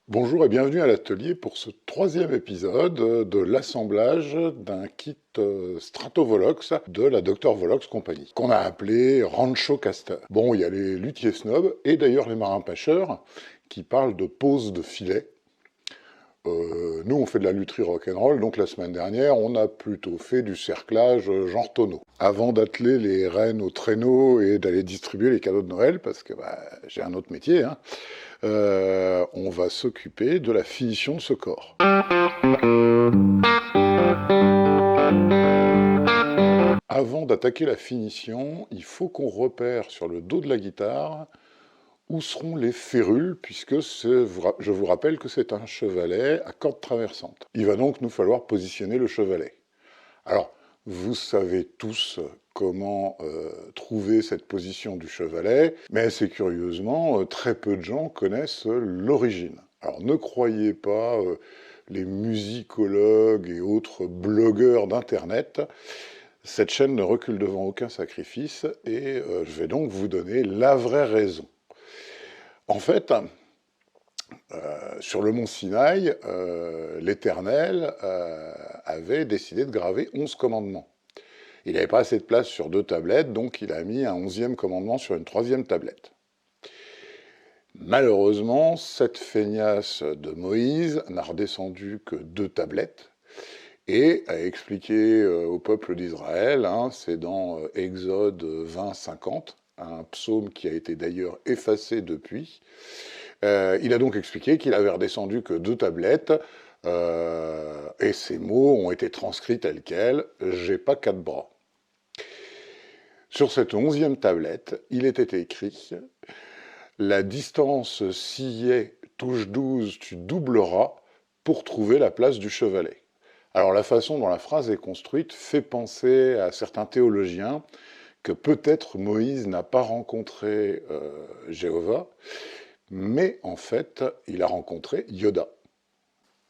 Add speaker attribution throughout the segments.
Speaker 1: Bonjour et bienvenue à l'atelier pour ce troisième épisode de l'assemblage d'un kit Stratovolox de la Dr Volox Company, qu'on a appelé Rancho Caster. Bon, il y a les luthiers snobs et d'ailleurs les marins pêcheurs qui parlent de pose de filet. Nous, on fait de la lutherie rock'n'roll, donc la semaine dernière, on a plutôt fait du cerclage genre tonneau. Avant d'atteler les rennes au traîneau et d'aller distribuer les cadeaux de Noël, parce que j'ai un autre métier, hein, on va s'occuper de la finition de ce corps. Avant d'attaquer la finition, il faut qu'on repère sur le dos de la guitare où seront les férules, puisque je vous rappelle que c'est un chevalet à cordes traversantes. Il va donc nous falloir positionner le chevalet. Alors, vous savez tous comment trouver cette position du chevalet, mais assez curieusement, très peu de gens connaissent l'origine. Alors, ne croyez pas les musicologues et autres blogueurs d'Internet. Cette chaîne ne recule devant aucun sacrifice, et je vais donc vous donner la vraie raison. En fait, sur le mont Sinaï, l'Éternel avait décidé de graver 11 commandements. Il n'avait pas assez de place sur 2 tablettes, donc il a mis un 11e commandement sur une 3e tablette. Malheureusement, cette feignasse de Moïse n'a redescendu que 2 tablettes, et a expliqué au peuple d'Israël, hein, c'est dans Exode 20-50, un psaume qui a été d'ailleurs effacé depuis. Il a donc expliqué qu'il avait redescendu que 2 tablettes, et ces mots ont été transcrits tels quels « j'ai pas 4 bras ». Sur cette 11e tablette, il était écrit « la distance sillet touche 12, tu doubleras pour trouver la place du chevalet ». Alors la façon dont la phrase est construite fait penser à certains théologiens que peut-être Moïse n'a pas rencontré Jéhovah, mais en fait, il a rencontré Yoda.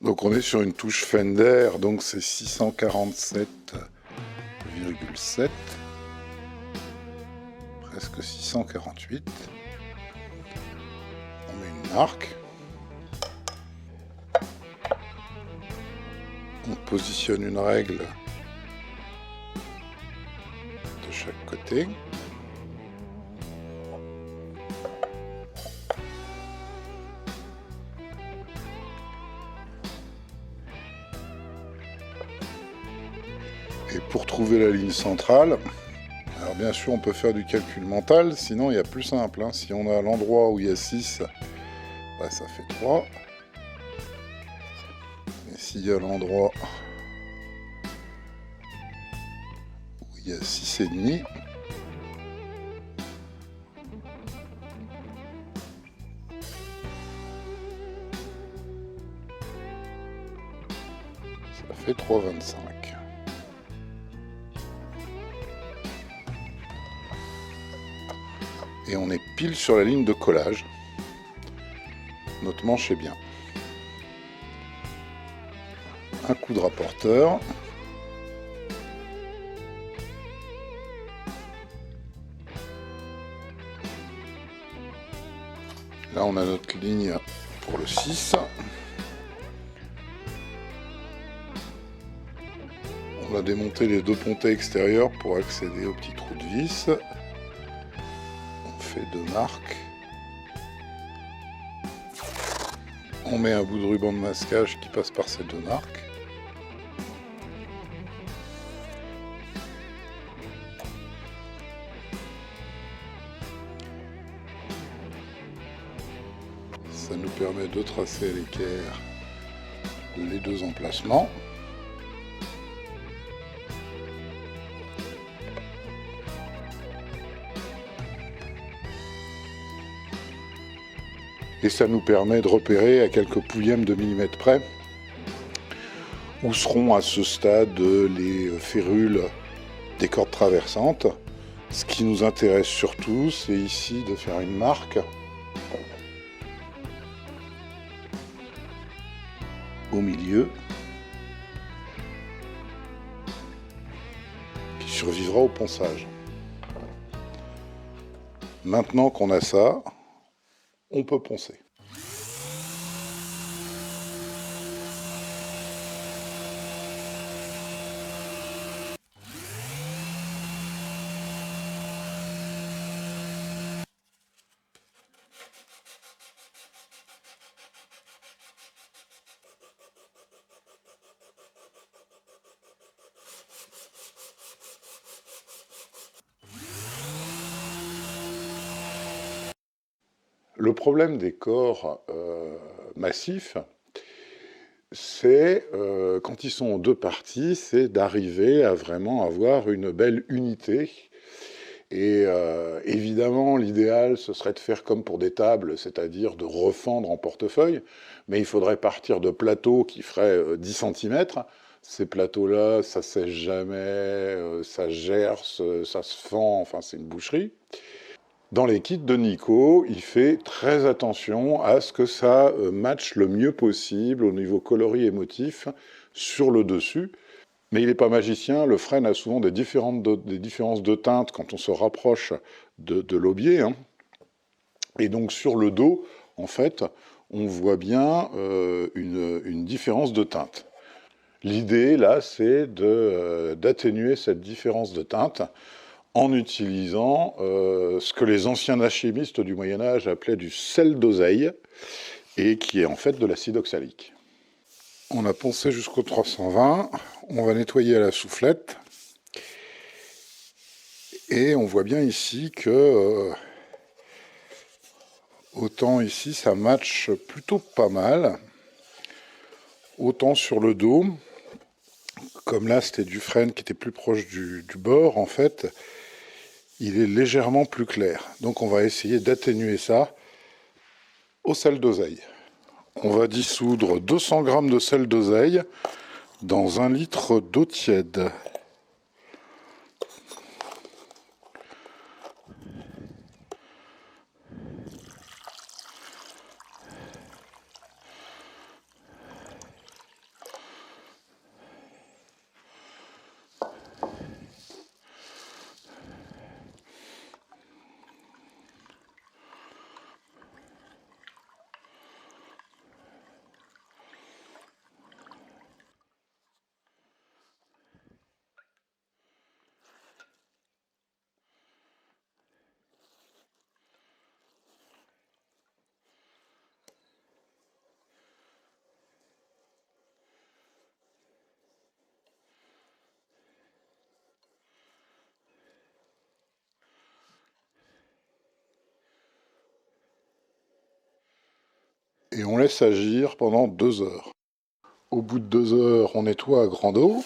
Speaker 1: Donc on est sur une touche Fender, donc c'est 647,7, presque 648. On met une marque. On positionne une règle de chaque côté. Et pour trouver la ligne centrale, alors bien sûr on peut faire du calcul mental, sinon il y a plus simple, hein. Si on a l'endroit où il y a 6, ça fait 3. Et s'il y a l'endroit où il y a 6,5, ça fait 3,25. Et on est pile sur la ligne de collage. Notre manche est bien. Un coup de rapporteur. Là, on a notre ligne pour le 6. On va démonter les 2 pontets extérieurs pour accéder au petit trou de vis. On fait 2 marques. On met un bout de ruban de masquage qui passe par ces 2 marques. Ça nous permet de tracer à l'équerre les 2 emplacements. Et ça nous permet de repérer à quelques pouillèmes de millimètres près où seront à ce stade les férules des cordes traversantes. Ce qui nous intéresse surtout, c'est ici de faire une marque au milieu qui survivra au ponçage. Maintenant qu'on a ça, on peut poncer. Le problème des corps massifs, c'est, quand ils sont en deux parties, c'est d'arriver à vraiment avoir une belle unité. Et évidemment, l'idéal, ce serait de faire comme pour des tables, c'est-à-dire de refendre en portefeuille, mais il faudrait partir de plateaux qui feraient 10 cm. Ces plateaux-là, ça sèche jamais, ça gerce, ça se fend, enfin c'est une boucherie. Dans les kits de Nico, il fait très attention à ce que ça matche le mieux possible au niveau coloris émotif sur le dessus. Mais il n'est pas magicien, le frêne a souvent des différences de teinte quand on se rapproche de l'aubier. Hein. Et donc sur le dos, en fait, on voit bien une différence de teinte. L'idée, là, c'est d'atténuer cette différence de teinte en utilisant ce que les anciens alchimistes du Moyen-Âge appelaient du sel d'oseille, et qui est en fait de l'acide oxalique. On a poncé jusqu'au 320, on va nettoyer à la soufflette, et on voit bien ici que autant ici ça matche plutôt pas mal, autant sur le dos, comme là c'était du frêne qui était plus proche du bord, en fait, il est légèrement plus clair. Donc on va essayer d'atténuer ça au sel d'oseille. On va dissoudre 200 g de sel d'oseille dans 1 litre d'eau tiède. Et on laisse agir pendant 2 heures. Au bout de 2 heures, on nettoie à grande eau.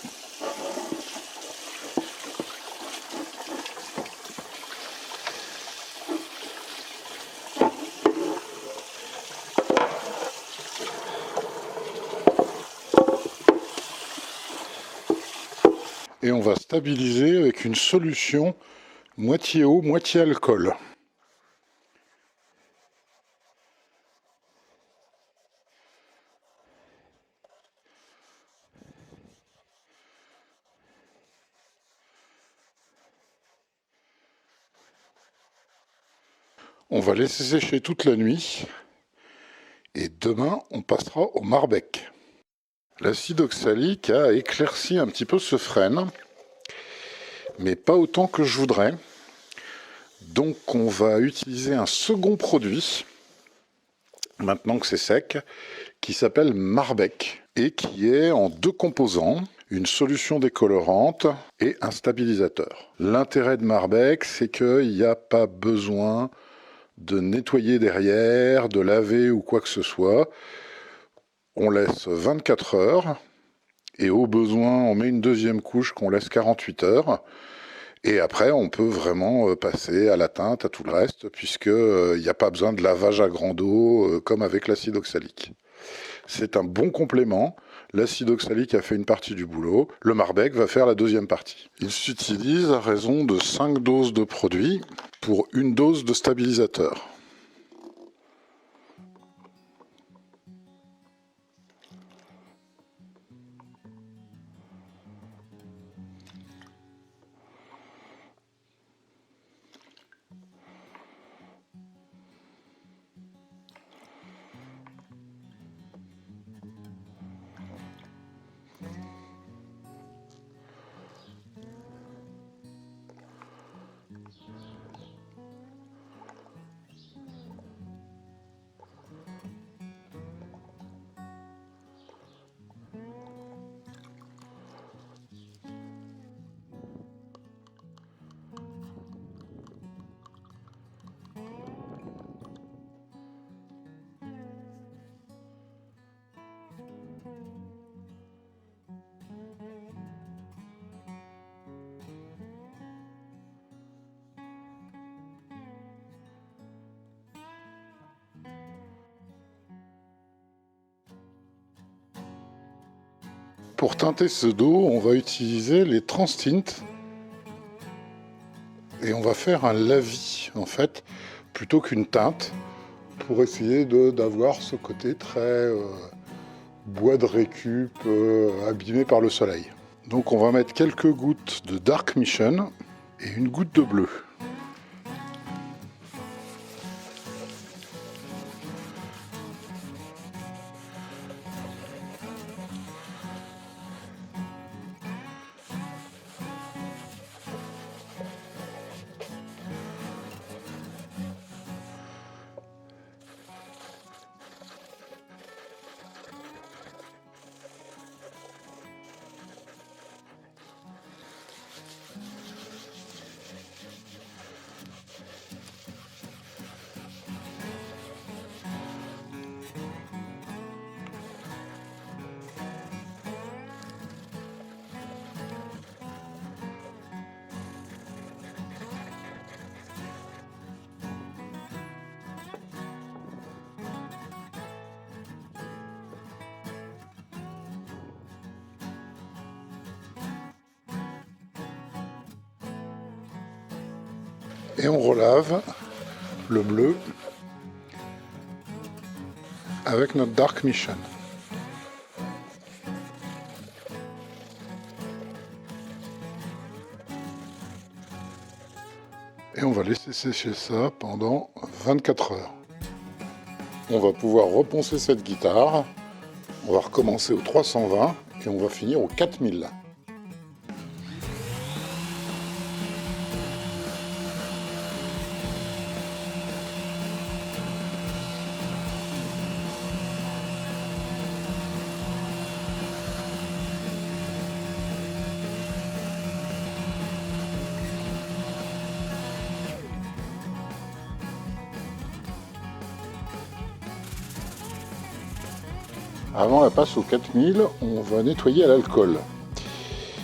Speaker 1: Et on va stabiliser avec une solution moitié eau, moitié alcool. On va laisser sécher toute la nuit. Et demain, on passera au Marbec. L'acide oxalique a éclairci un petit peu ce frêne, mais pas autant que je voudrais. Donc on va utiliser un second produit, maintenant que c'est sec, qui s'appelle Marbec, et qui est en 2 composants, une solution décolorante et un stabilisateur. L'intérêt de Marbec, c'est qu'il n'y a pas besoin de nettoyer derrière, de laver ou quoi que ce soit. On laisse 24 heures, et au besoin, on met une deuxième couche qu'on laisse 48 heures. Et après, on peut vraiment passer à la teinte, à tout le reste, puisqu'il n'y a pas besoin de lavage à grande eau, comme avec l'acide oxalique. C'est un bon complément. L'acide oxalique a fait une partie du boulot. Le Marbec va faire la deuxième partie. Il s'utilise à raison de 5 doses de produit pour 1 dose de stabilisateur. Pour teinter ce dos, on va utiliser les Transtints et on va faire un lavis en fait, plutôt qu'une teinte, pour essayer d'avoir ce côté très bois de récup abîmé par le soleil. Donc on va mettre quelques gouttes de Dark Mission et une goutte de bleu. Et on relave le bleu avec notre Dark Mission. Et on va laisser sécher ça pendant 24 heures. On va pouvoir reponcer cette guitare. On va recommencer au 320 et on va finir au 4000. Avant la passe au 4000, on va nettoyer à l'alcool.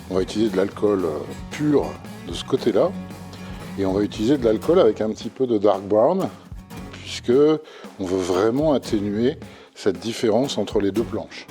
Speaker 1: On va utiliser de l'alcool pur de ce côté-là. Et on va utiliser de l'alcool avec un petit peu de dark brown, puisque on veut vraiment atténuer cette différence entre les deux planches.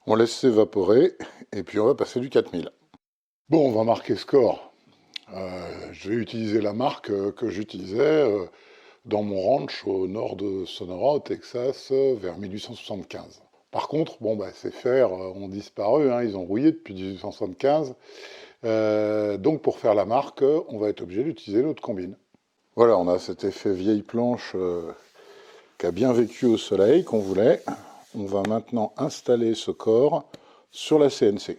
Speaker 1: On laisse s'évaporer et puis on va passer du 4000. Bon, on va marquer score. Je vais utiliser la marque que j'utilisais dans mon ranch au nord de Sonora, au Texas, vers 1875. Par contre, bon, bah, ces fers ont disparu, hein, ils ont rouillé depuis 1875. Donc pour faire la marque, on va être obligé d'utiliser l'autre combine. Voilà, on a cet effet vieille planche qui a bien vécu au soleil, qu'on voulait. On va maintenant installer ce corps sur la CNC.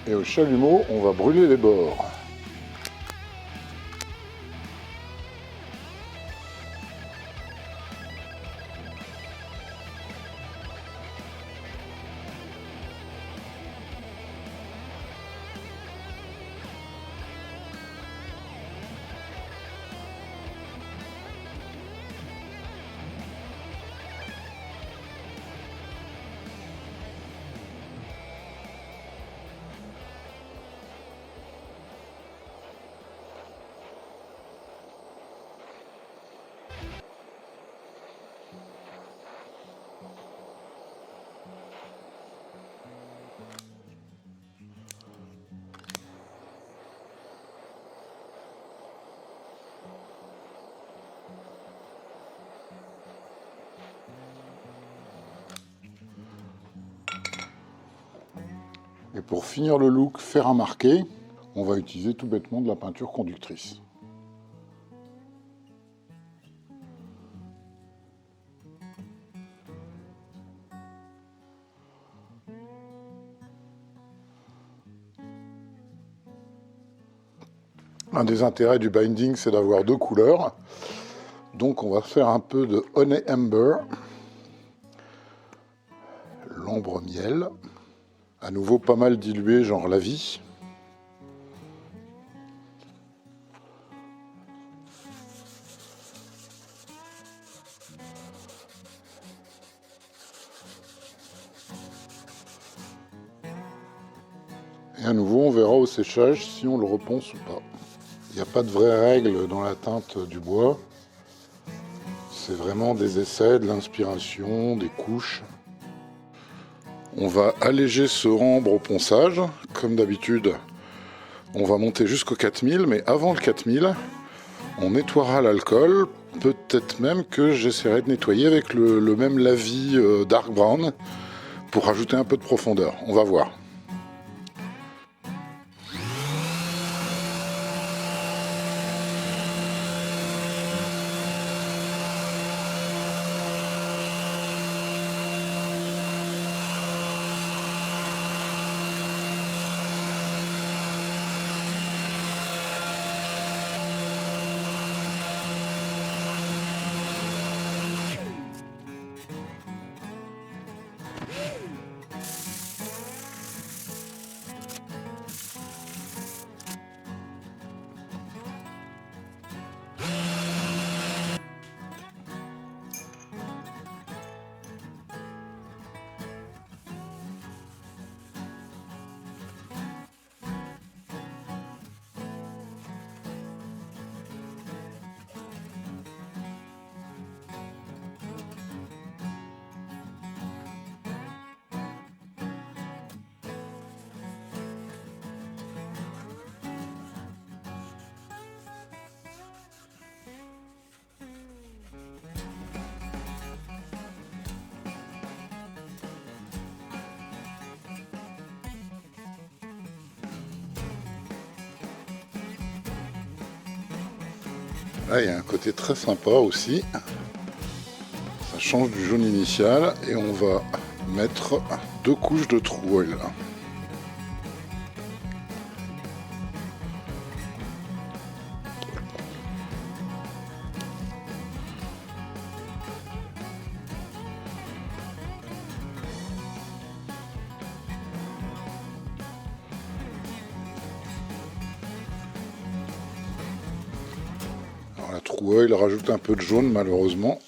Speaker 1: Et au chalumeau, on va brûler les bords. Et pour finir le look fer à marquer, on va utiliser tout bêtement de la peinture conductrice. Un des intérêts du binding, c'est d'avoir deux couleurs. Donc on va faire un peu de Honey Amber, l'ombre miel. À nouveau pas mal dilué, genre la vie. Et à nouveau, on verra au séchage si on le reponce ou pas. Il n'y a pas de vraie règle dans la teinte du bois. C'est vraiment des essais, de l'inspiration, des couches. On va alléger ce rembre au ponçage. Comme d'habitude, on va monter jusqu'au 4000, mais avant le 4000, on nettoiera l'alcool. Peut-être même que j'essaierai de nettoyer avec le même lavis dark brown pour rajouter un peu de profondeur. On va voir. Là, il y a un côté très sympa aussi. Ça change du jaune initial et on va mettre 2 couches de true oil. Alors, la true oil rajoute un peu de jaune malheureusement.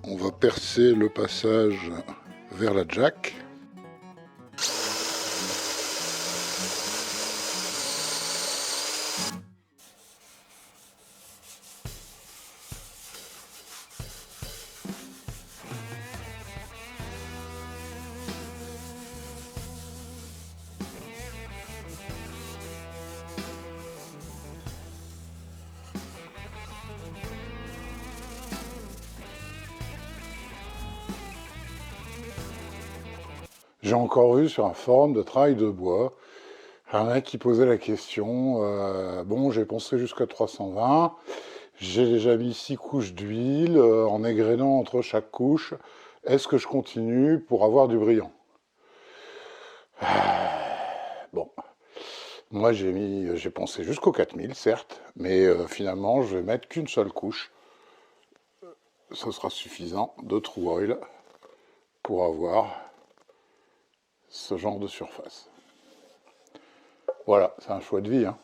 Speaker 1: On va percer le passage vers la jack. J'ai encore vu sur un forum de travail de bois un mec qui posait la question bon, j'ai pensé jusqu'à 320 J'ai déjà mis 6 couches d'huile en égrénant entre chaque couche. Est-ce que je continue pour avoir du brillant? Bon, moi j'ai pensé jusqu'au 4000, certes, mais finalement je vais mettre qu'une seule couche. Ce sera suffisant de True Oil pour avoir ce genre de surface. Voilà, c'est un choix de vie, hein.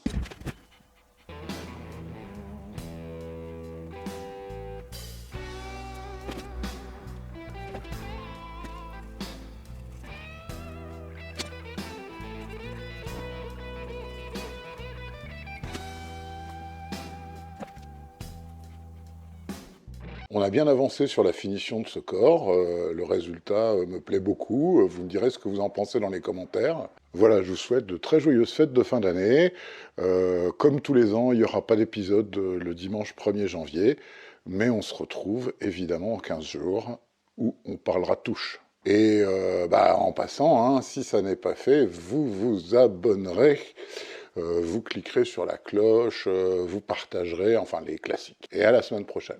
Speaker 1: On a bien avancé sur la finition de ce corps, le résultat me plaît beaucoup, vous me direz ce que vous en pensez dans les commentaires. Voilà, je vous souhaite de très joyeuses fêtes de fin d'année. Comme tous les ans, il n'y aura pas d'épisode le dimanche 1er janvier, mais on se retrouve évidemment en 15 jours où on parlera touche. Et en passant, hein, si ça n'est pas fait, vous vous abonnerez, vous cliquerez sur la cloche, vous partagerez, enfin les classiques. Et à la semaine prochaine.